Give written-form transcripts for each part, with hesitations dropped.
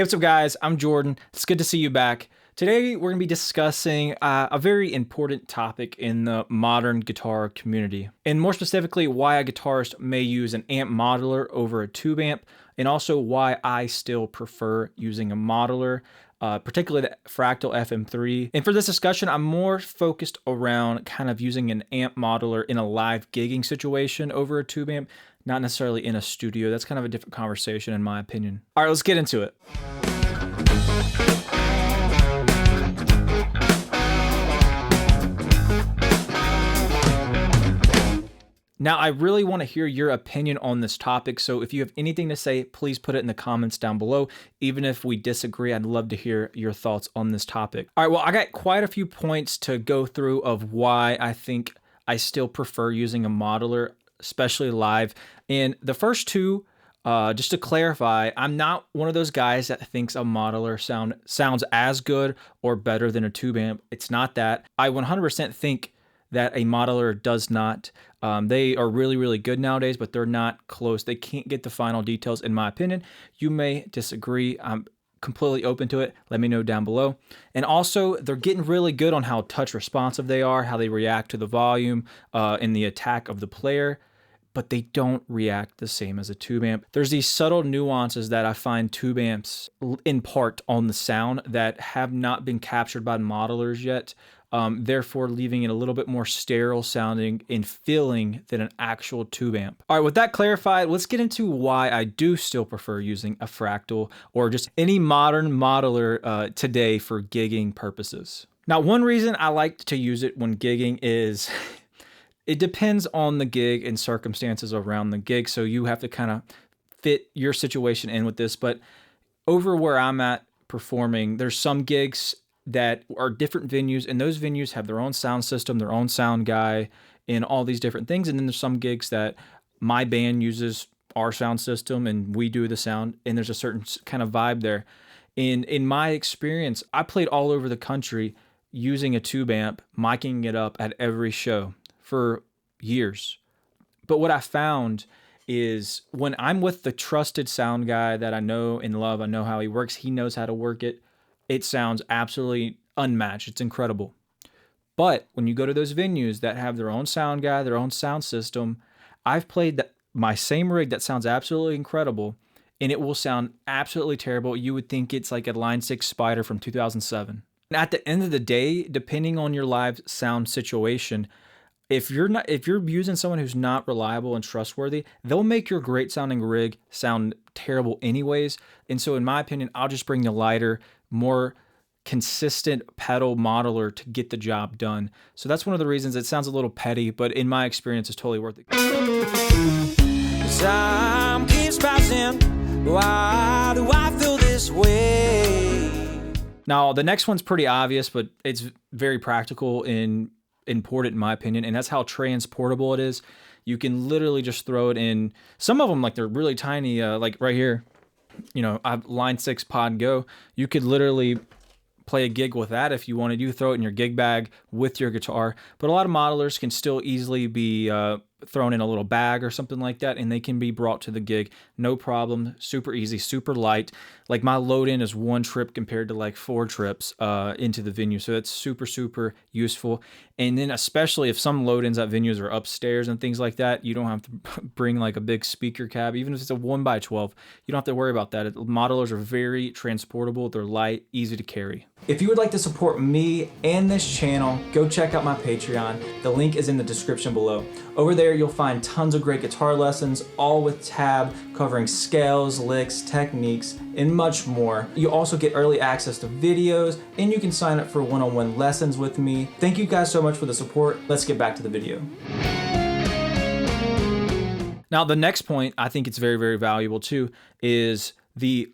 what's up guys, I'm Jordan. It's good to see you back. Today we're going to be discussing a very important topic in the modern guitar community. And more specifically, why a guitarist may use an amp modeler over a tube amp, and also why I still prefer using a modeler, particularly the Fractal FM3. And for this discussion, I'm more focused around kind of using an amp modeler in a live gigging situation over a tube amp, not necessarily in a studio. That's kind of a different conversation in my opinion. All right, let's get into it. Now, I really want to hear your opinion on this topic, so if you have anything to say, please put it in the comments down below. Even if we disagree, I'd love to hear your thoughts on this topic. All right, well, I got quite a few points to go through of why I think I still prefer using a modeler, especially live. And the first two, just to clarify, I'm not one of those guys that thinks a modeler sounds as good or better than a tube amp. It's not that. I 100% think that a modeler does not. They are really, really good nowadays, but they're not close. They can't get the final details, in my opinion. You may disagree. I'm completely open to it. Let me know down below. And also, they're getting really good on how touch responsive they are, how they react to the volume and the attack of the player, but they don't react the same as a tube amp. There's these subtle nuances that I find tube amps impart on the sound that have not been captured by modelers yet. Therefore leaving it a little bit more sterile sounding and feeling than an actual tube amp. All right, with that clarified, let's get into why I do still prefer using a Fractal or just any modern modeler today for gigging purposes. Now, one reason I like to use it when gigging is it depends on the gig and circumstances around the gig, so you have to kind of fit your situation in with this. But over where I'm at performing, there's some gigs that are different venues, and those venues have their own sound system, their own sound guy, and all these different things. And then there's some gigs that my band uses our sound system and we do the sound, and there's a certain kind of vibe there. In my experience, I played all over the country using a tube amp, miking it up at every show for years. But what I found is when I'm with the trusted sound guy that I know and love, I know how he works, he knows how to work it, it sounds absolutely unmatched. It's incredible. But when you go to those venues that have their own sound guy, their own sound system, I've played my same rig that sounds absolutely incredible, and it will sound absolutely terrible. You would think it's like a Line 6 Spider from 2007. And at the end of the day, depending on your live sound situation, if you're using someone who's not reliable and trustworthy, they'll make your great sounding rig sound terrible anyways. And so in my opinion, I'll just bring the lighter, more consistent pedal modeler to get the job done. So that's one of the reasons. It sounds a little petty, but in my experience, it's totally worth it. Time keeps passing. Why do I feel this way? Now, the next one's pretty obvious, but it's very practical and important in my opinion, and that's how transportable it is. You can literally just throw it in. Some of them, like they're really tiny, like right here, you know, I have Line 6 Pod Go. You could literally play a gig with that if you wanted. You throw it in your gig bag with your guitar. But a lot of modelers can still easily be thrown in a little bag or something like that, and they can be brought to the gig. No problem. Super easy, super light. Like my load in is 1 trip compared to like 4 trips into the venue. So it's super, super useful. And then especially if some load ins at venues are upstairs and things like that, you don't have to bring like a big speaker cab. Even if it's a 1x12, you don't have to worry about that. Modelers are very transportable. They're light, easy to carry. If you would like to support me and this channel, go check out my Patreon. The link is in the description below. Over there, you'll find tons of great guitar lessons, all with tab covering scales, licks, techniques, and much more. You also get early access to videos, and you can sign up for one-on-one lessons with me. Thank you guys so much for the support. Let's get back to the video. Now, the next point, I think it's very, very valuable too, is the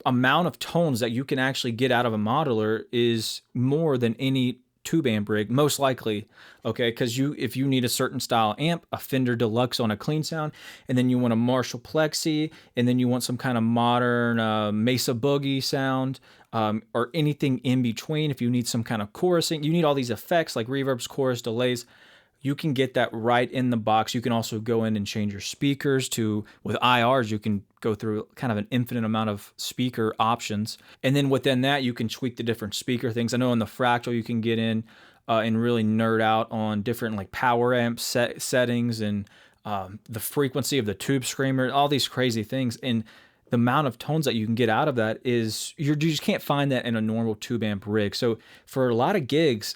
amount of tones that you can actually get out of a modeler is more than any tube amp rig, most likely, okay? Because if you need a certain style amp, a Fender Deluxe on a clean sound, and then you want a Marshall Plexi, and then you want some kind of modern Mesa Boogie sound, or anything in between, if you need some kind of chorusing, you need all these effects like reverbs, chorus, delays, you can get that right in the box. You can also go in and change your speakers with IRs, you can go through kind of an infinite amount of speaker options. And then within that, you can tweak the different speaker things. I know in the Fractal, you can get in and really nerd out on different like power amp settings and the frequency of the tube screamer, all these crazy things. And the amount of tones that you can get out of that is, you just can't find that in a normal tube amp rig. So for a lot of gigs,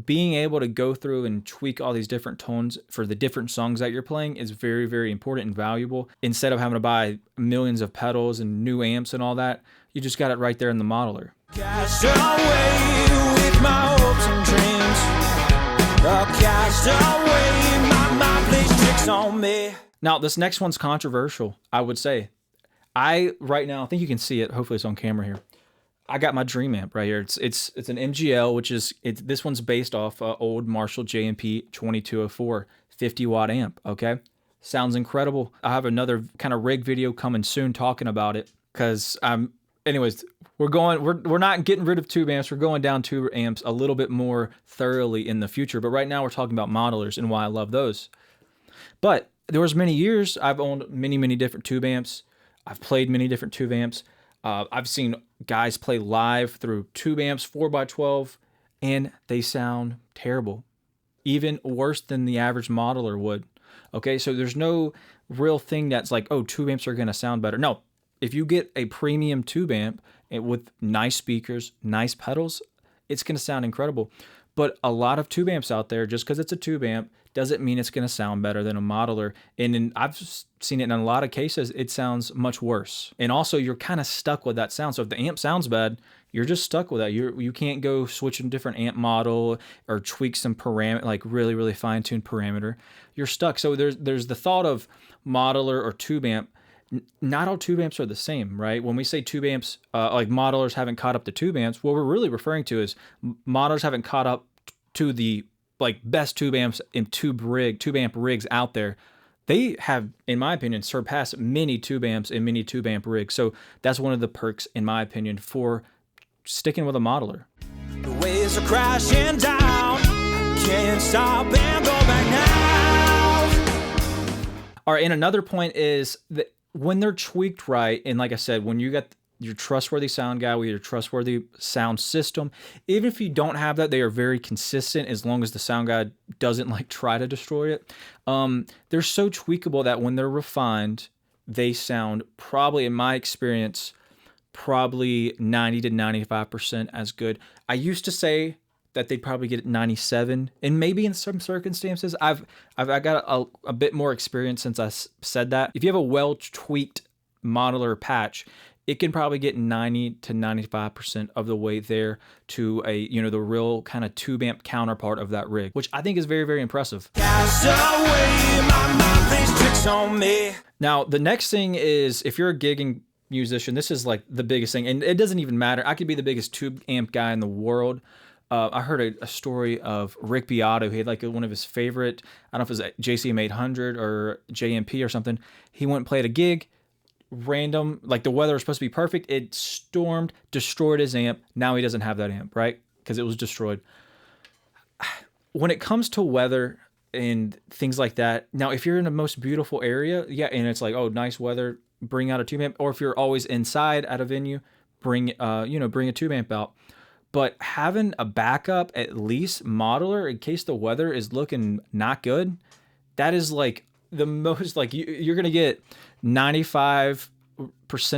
being able to go through and tweak all these different tones for the different songs that you're playing is very, very important and valuable. Instead of having to buy millions of pedals and new amps and all that, you just got it right there in the modeler. Cast away with my hopes and dreams. Cast away, my mind plays tricks on me. Now, this next one's controversial, I would say. Right now, I think you can see it. Hopefully it's on camera here. I got my Dream amp right here. It's an MGL, which is, this one's based off old Marshall JMP 2204 50 watt amp. Okay, sounds incredible. I have another kind of rig video coming soon talking about it, because anyways, we're not getting rid of tube amps. We're going down tube amps a little bit more thoroughly in the future. But right now we're talking about modelers and why I love those. But there was many years I've owned many different tube amps. I've played many different tube amps. I've seen guys play live through tube amps 4x12, and they sound terrible, even worse than the average modeler would. Okay, so there's no real thing that's like, oh, tube amps are going to sound better. No, if you get a premium tube amp with nice speakers, nice pedals, it's going to sound incredible. But a lot of tube amps out there, just because it's a tube amp, doesn't mean it's going to sound better than a modeler. And I've seen it in a lot of cases, it sounds much worse. And also, you're kind of stuck with that sound. So if the amp sounds bad, you're just stuck with that. You can't go switch a different amp model or tweak some parameter, like really fine-tuned parameter. You're stuck. So there's the thought of modeler or tube amp. Not all tube amps are the same, right? When we say tube amps, like modelers haven't caught up to tube amps, what we're really referring to is modelers haven't caught up to the like best tube amps and tube amp rigs out there. They have, in my opinion, surpassed many tube amps and many tube amp rigs. So that's one of the perks, in my opinion, for sticking with a modeler. The waves are crashing down, can't stop and go back now. All right, and another point is that when they're tweaked right, and like I said, when you got your trustworthy sound guy with your trustworthy sound system, even if you don't have that, they are very consistent as long as the sound guy doesn't like try to destroy it. They're so tweakable that when they're refined, they sound probably, in my experience, probably 90 to 95% as good. I used to say that they'd probably get 97, and maybe in some circumstances, I've got a bit more experience since I said that. If you have a well-tweaked modeler patch, it can probably get 90 to 95% of the way there to the real kind of tube amp counterpart of that rig, which I think is very impressive. Now, the next thing is, if you're a gigging musician, this is like the biggest thing, and it doesn't even matter. I could be the biggest tube amp guy in the world. I heard a story of Rick Beato. He had like one of his favorite, I don't know if it was JCM 800 or JMP or something. He went and played a gig. Random, like the weather was supposed to be perfect. It stormed, destroyed his amp. Now he doesn't have that amp, right? Because it was destroyed. When it comes to weather and things like that, now if you're in the most beautiful area, yeah, and it's like, oh, nice weather, bring out a tube amp. Or if you're always inside at a venue, bring a tube amp out. But having a backup, at least modeler, in case the weather is looking not good, that is like the most, like you're gonna get 95%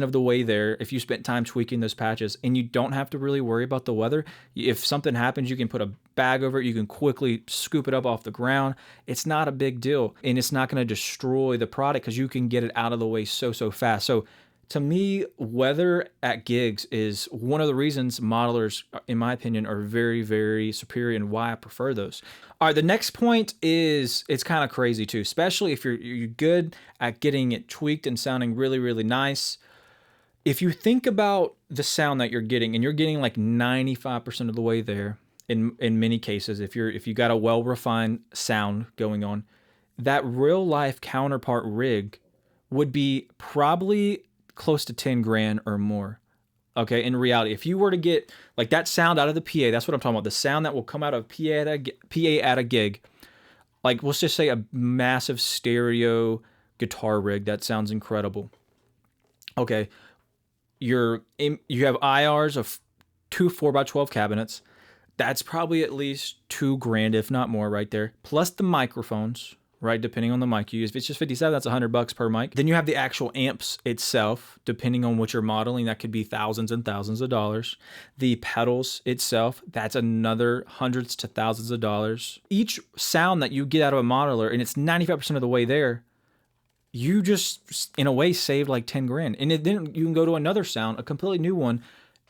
of the way there if you spent time tweaking those patches, and you don't have to really worry about the weather. If something happens, you can put a bag over it, you can quickly scoop it up off the ground. It's not a big deal, and it's not going to destroy the product because you can get it out of the way so fast. So to me, weather at gigs is one of the reasons modelers, in my opinion, are very superior, and why I prefer those. All right, the next point is, it's kind of crazy too, especially if you're good at getting it tweaked and sounding really nice. If you think about the sound that you're getting, and you're getting like 95% of the way there, in many cases, if you got a well-refined sound going on, that real life counterpart rig would be probably close to 10 grand or more. Okay, in reality, if you were to get like that sound out of the PA, that's what I'm talking about. The sound that will come out of PA at a gig, like let's just say a massive stereo guitar rig that sounds incredible. Okay, you have IRs of 2 4x12 cabinets. That's probably at least $2,000, if not more, right there. Plus the microphones, right? Depending on the mic you use. If it's just 57, that's $100 per mic. Then you have the actual amps itself, depending on what you're modeling. That could be thousands and thousands of dollars. The pedals itself, that's another hundreds to thousands of dollars. Each sound that you get out of a modeler, and it's 95% of the way there, you just, in a way, saved like 10 grand. And then you can go to another sound, a completely new one,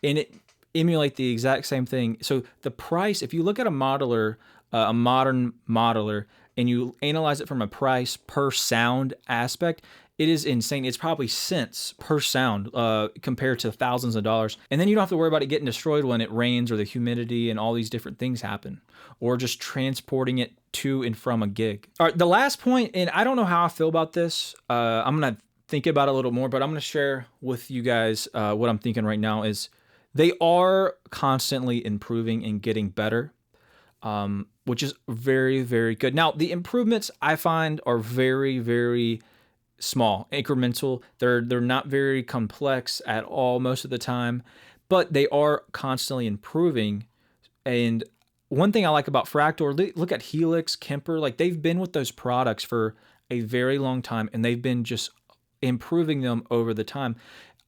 and it emulate the exact same thing. So the price, if you look at a modeler, a modern modeler, and you analyze it from a price per sound aspect, it is insane. It's probably cents per sound compared to thousands of dollars. And then you don't have to worry about it getting destroyed when it rains or the humidity and all these different things happen, or just transporting it to and from a gig. All right, the last point, and I don't know how I feel about this. I'm going to think about it a little more, but I'm going to share with you guys what I'm thinking right now is they are constantly improving and getting better, which is very, very good. Now, the improvements I find are very, very small, incremental. They're not very complex at all most of the time, but they are constantly improving. And one thing I like about Fractal, look at Helix, Kemper, like they've been with those products for a very long time, and they've been just improving them over the time.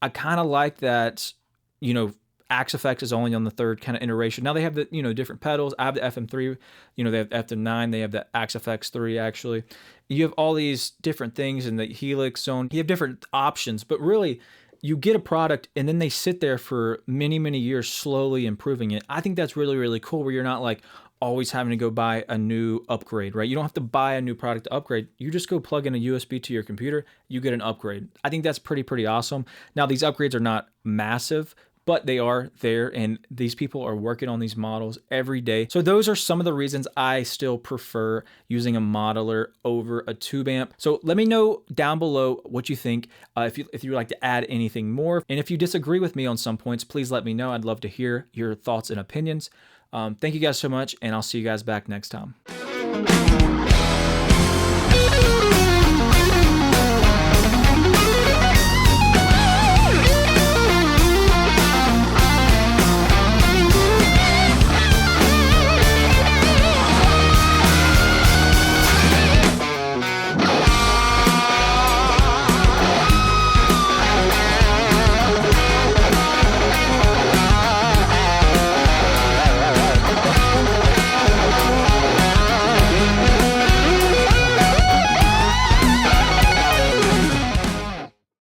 I kind of like that, you know, XFX is only on the 3rd kind of iteration. Now they have the, you know, different pedals. I have the FM3, you know, they have FM9, they have the XFX3 actually. You have all these different things in the Helix zone. You have different options, but really you get a product and then they sit there for many, many years slowly improving it. I think that's really, really cool where you're not like always having to go buy a new upgrade, right? You don't have to buy a new product to upgrade. You just go plug in a USB to your computer, you get an upgrade. I think that's pretty awesome. Now these upgrades are not massive, but they are there, and these people are working on these models every day. So those are some of the reasons I still prefer using a modeler over a tube amp. So let me know down below what you think, if you would like to add anything more. And if you disagree with me on some points, please let me know. I'd love to hear your thoughts and opinions. Thank you guys so much, and I'll see you guys back next time.